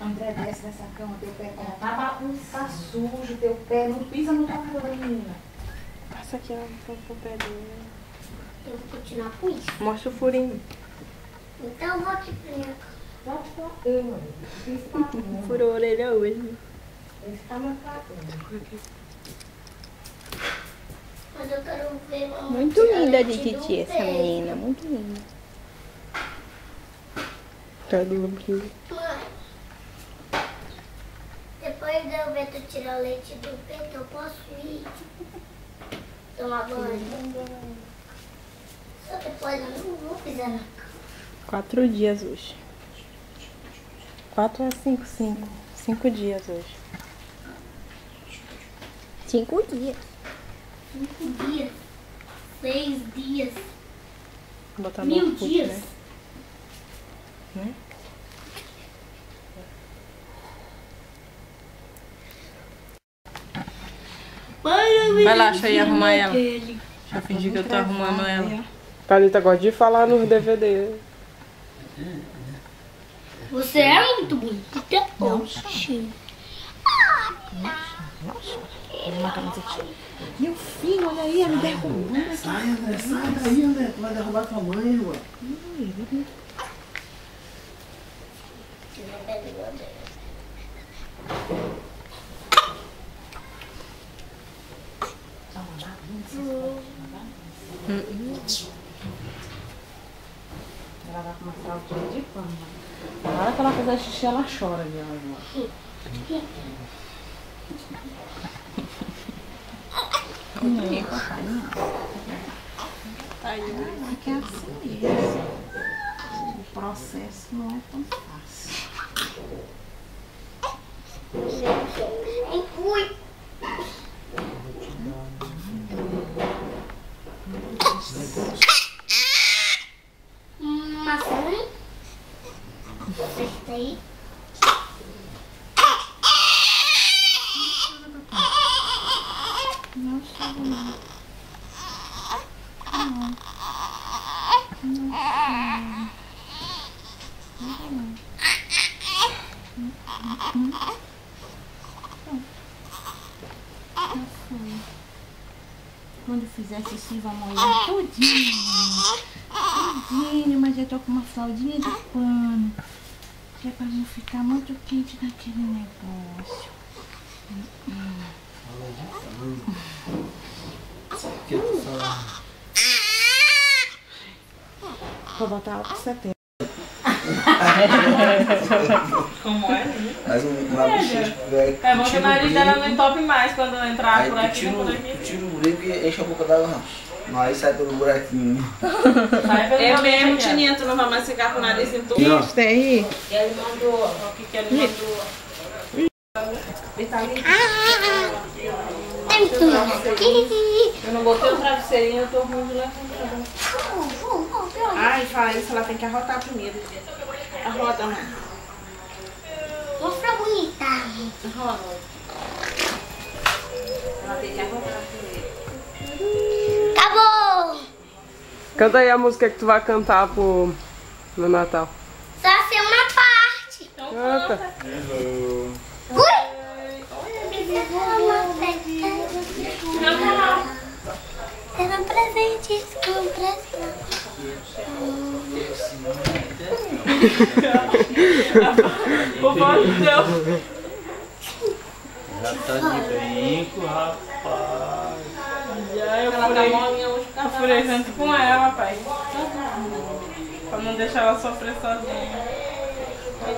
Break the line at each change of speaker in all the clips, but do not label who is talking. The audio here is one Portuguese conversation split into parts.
André, desce dessa cama, teu pé tá sujo, teu pé não pisa no tocador da menina.
Passa aqui, ó, pro pé dele.
Eu vou continuar com isso.
Mostra o furinho.
Então eu vou aqui pra minha cama.
Furou a orelha hoje.
Esse tá mais fácil.
Mas eu quero ver
Muito linda de
leite do
Titi, essa
pé.
menina. Muito linda. Tá doendo.
Mãe, depois de eu ver tu tirar o leite do peito, eu posso ir tomar banho. Só depois eu não vou pisar na cama.
4 dias hoje. 4 a 5, 5. 5 dias hoje. 5 dias.
5 dias. 6 dias.
Vou botar
1000
no foot,
dias.
né? Vai lá, deixa eu ir arrumar ela. Deixa eu fingir que eu tô arrumando ela.
Thalita gosta de falar nos DVD.
Você é muito bonita. Oxi.
Meu filho, olha aí, me derrubando.
Sai, André, sai daí, André. Tu vai derrubar tua mãe, irmão.
Ela vai com uma fraldinha de pano. Na hora que ela fizer xixi, ela chora de ela. Mas que é assim mesmo. O processo não é tão fácil.
Fui. Maçã. Acertei.
Não chega não. Quando fizer xixi, vai molhar tudinho. Tudinho, mas eu tô com uma fraldinha de pano. Que é pra não ficar muito quente naquele negócio.
O que tu fala?
Vou botar álcool 70.
Como é?
Mais uma bochecha.
É bom que o nariz dela não entope mais quando entrar
Aí
por
tu
aqui.
tira
Por
o
aqui.
brilho que enche a boca d'água, não. Aí sai pelo buraquinho.
Sai pelo
É
caminho
mesmo,
aqui, ó.
Tininha, tu não vai mais ficar com o nariz entupido?
Não.
Isso aí.
E ele mandou, o que ele mandou? Vitamina. Eu não botei o travesseirinho, eu tô ruim de levantar. Ai, fala isso, ela tem que arrotar primeiro. Arrota, mãe.
Vou ficar bonita.
Arrota. Ela tem que arrotar primeiro.
Tá bom.
Canta aí a música que tu vai cantar no Natal.
Só ser uma parte.
Canta.
Ui. Serão presentes com pressão.
O bom de Deus.
Já tá de brinco, rapaz.
Já eu furei junto com ela, pai. Pra não deixar ela sofrer sozinha. Eu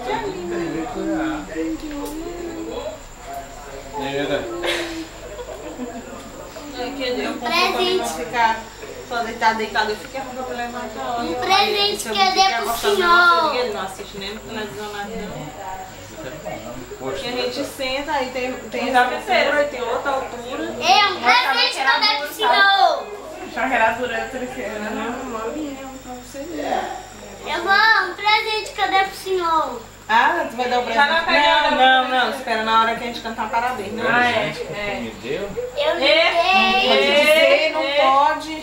presente.
ficar só deitado, eu fiquei arrumando pra levantar.
Um presente que eu dei pro senhor.
Ele não assiste nem televisão nada não. E a gente senta, aí tem travesseiro, tem outra altura.
É um presente que eu dei pro senhor.
Achava que era dura, não,
Eu vou, um presente que eu dei pro senhor.
Ah, tu vai dar o presente? Não, espera na hora que a gente cantar parabéns, né?
Me deu?
Eu lhe
Pode
dei.
dizer, não pode.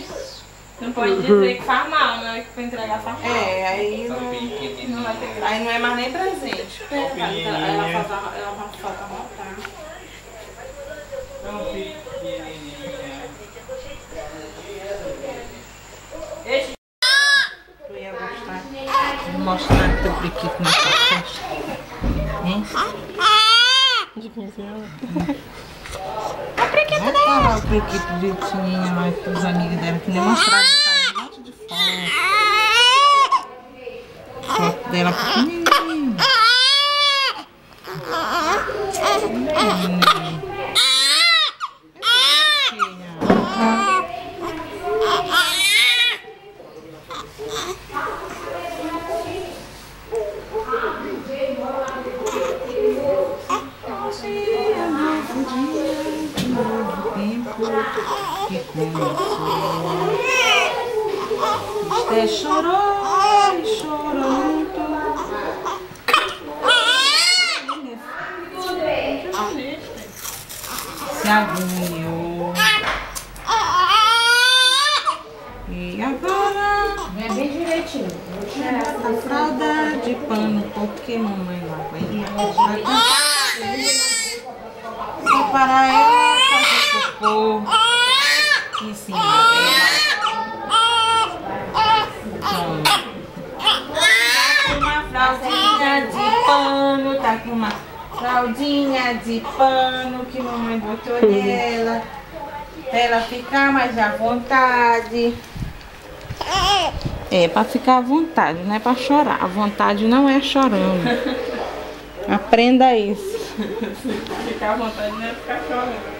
Não pode dizer que faz mal, né? Que pra entregar faz mal. Aí não vai ter. Aí não é mais nem presente. Ela faz a rotar. Eu ia gostar. Vou mostrar teu priquito na tua festa. Hein?
De 15 anos.
Vai parar o priquito de tininha lá que os amigos dela que nem mostraram que tá aí um monte de foto. Foto dela pequenininha. Que começou. Até chorou e chorou muito. Se agoniou. E agora
É bem direitinho.
a fralda de pano, porque mamãe não aguenta. Só para ela fazer cocô em cima dela. Tá com uma fraldinha de pano que mamãe botou nela. Pra ela ficar mais à vontade. É, pra ficar à vontade, não é pra chorar. A vontade não é chorando. Aprenda isso.
Ficar à vontade não é ficar chorando.